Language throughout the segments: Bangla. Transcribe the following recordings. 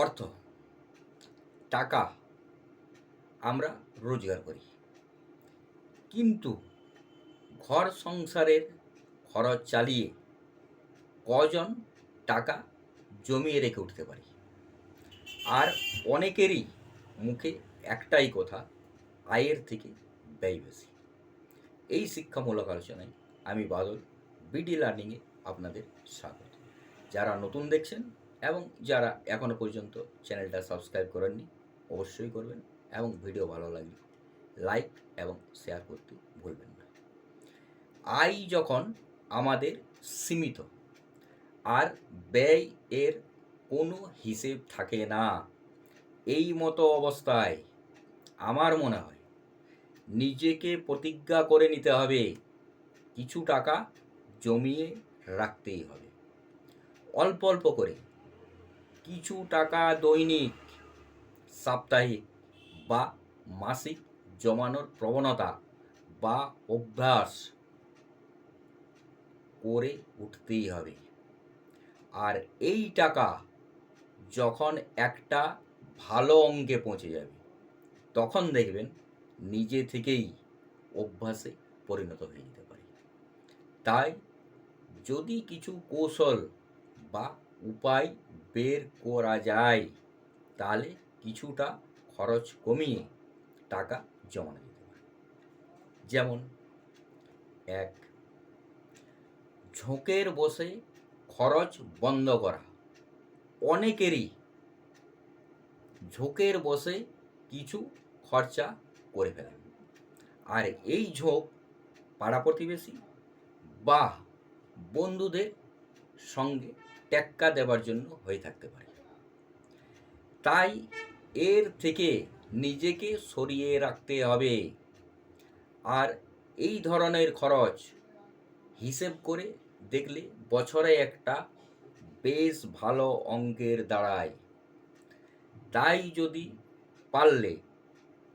অর্থ, টাকা আমরা রোজগার করি, কিন্তু ঘর সংসারের খরচ চালিয়ে কজন টাকা জমিয়ে রেখে উঠতে পারি? আর অনেকেরই মুখে একটাই কথা, আয়ের থেকে ব্যয় বেশি। এই শিক্ষামূলক আলোচনায় আমি বাদল, বিডি লার্নিংয়ে আপনাদের স্বাগত। যারা নতুন দেখছেন এবং যারা এখনও পর্যন্ত চ্যানেলটা সাবস্ক্রাইব করেননি, অবশ্যই করবেন এবং ভিডিও ভালো লাগলে লাইক এবং শেয়ার করতে ভুলবেন না। আয় যখন আমাদের সীমিত আর ব্যয় এর কোনো হিসেব থাকে না, এই মতো অবস্থায় আমার মনে হয় নিজেকে প্রতিজ্ঞা করে নিতে হবে, কিছু টাকা জমিয়ে রাখতেই হবে। অল্প অল্প করে কিছু টাকা দৈনিক, সাপ্তাহিক বা মাসিক জমানোর প্রবণতা বা অভ্যাস করে উঠতেই হবে। আর এই টাকা যখন একটা ভালো অঙ্কে পৌঁছে যাবে, তখন দেখবেন নিজে থেকেই অভ্যাসে পরিণত হয়ে যেতে পারে। তাই যদি কিছু কৌশল বা উপায় বের করা যায়, তাহলে কিছুটা খরচ কমিয়ে টাকা জমানো যেতে পারে। যেমন, 1, ঝোঁকের বসে খরচ বন্ধ করা। অনেকেরই ঝোঁকের বসে কিছু খরচা করে ফেলেন, আর এই ঝোঁক পাড়া প্রতিবেশী বা বন্ধুদের সঙ্গে টেক্কা দেওয়ার জন্য হয়ে থাকতে পারে। তাই এর থেকে নিজেকে সরিয়ে রাখতে হবে। আর এই ধরনের খরচ হিসেব করে দেখলে বছরে একটা বেশ ভালো অঙ্কের দাঁড়ায়। তাই যদি পারলে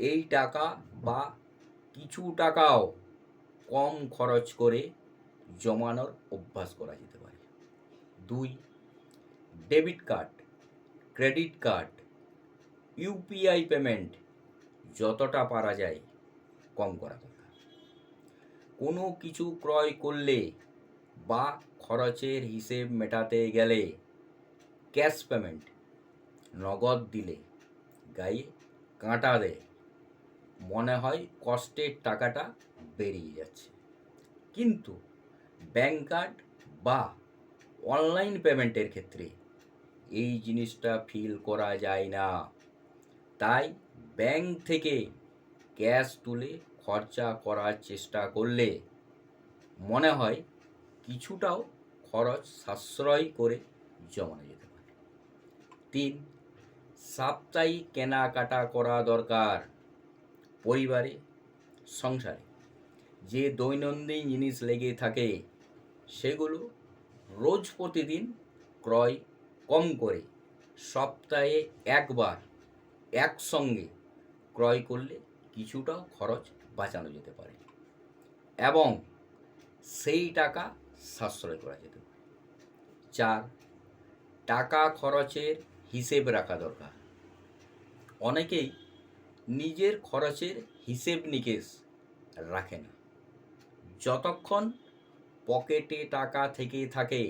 এই টাকা বা কিছু টাকাও কম খরচ করে জমানোর অভ্যাস করা যেতে পারে। 2, debit card, credit card, UPI payment যতটা পারা যায় কম করা দরকার। কোনো কিছু ক্রয় করলে বা খরচের হিসেব মেটাতে গেলে ক্যাশ পেমেন্ট, নগদ দিলে গায়ে কাঁটা দেয়, মনে হয় কষ্টের টাকাটা বেরিয়ে যাচ্ছে। কিন্তু ব্যাংক কার্ড বা অনলাইন পেমেন্টের ক্ষেত্রে এই জিনিসটা ফিল করা যায় না। তাই ব্যাংক থেকে ক্যাশ তুলে খরচা করার চেষ্টা করলে মনে হয় কিছুটাও খরচ সাশ্রয় করে জমানো যেতে পারে। 3, সাপ্তাহিক কেনাকাটা করা দরকার। পরিবারে, সংসারে যে দৈনন্দিন জিনিস লেগে থাকে, সেগুলো রোজ প্রতিদিন ক্রয় কম করে সপ্তাহে একবার একসঙ্গে ক্রয় করলে কিছুটা খরচ বাঁচানো যেতে পারে এবং সেই টাকা সাশ্রয় করা যেতে পারে। 4, টাকা খরচের হিসেব রাখা দরকার। অনেকেই নিজের খরচের হিসেব নিকেশ রাখে না। যতক্ষণ পকেটে টাকা থেকে থাকে,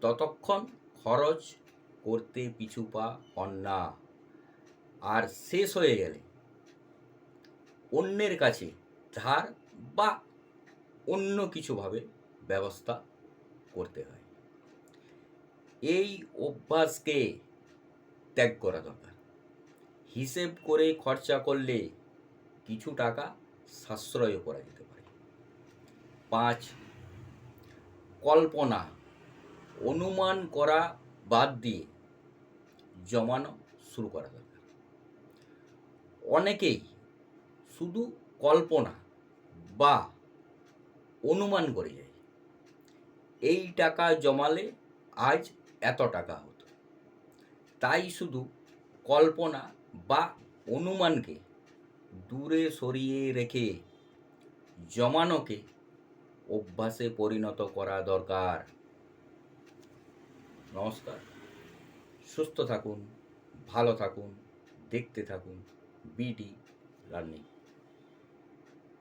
ততক্ষণ খরচ করতে পিছু পা হন না। আর শেষ হয়ে গেলে অন্যের কাছে ধার বা অন্য কিছুভাবে ব্যবস্থা করতে হয়। এই অভ্যাসকে ত্যাগ করা দরকার। হিসেব করে খরচা করলে কিছু টাকা সাশ্রয় করা যেতে পারে। 5, কল্পনা, অনুমান করা বাদ দিয়ে জমানো শুরু করা দরকার। অনেকেই শুধু কল্পনা বা অনুমান করে যায়, এই টাকা জমালে আজ এত টাকা হতো। তাই শুধু কল্পনা বা অনুমানকে দূরে সরিয়ে রেখে জমানোকে অভ্যাসে পরিণত করা দরকার। নমস্কার, সুস্থ থাকুন, ভালো থাকুন, দেখতে থাকুন বিডি লার্নিং।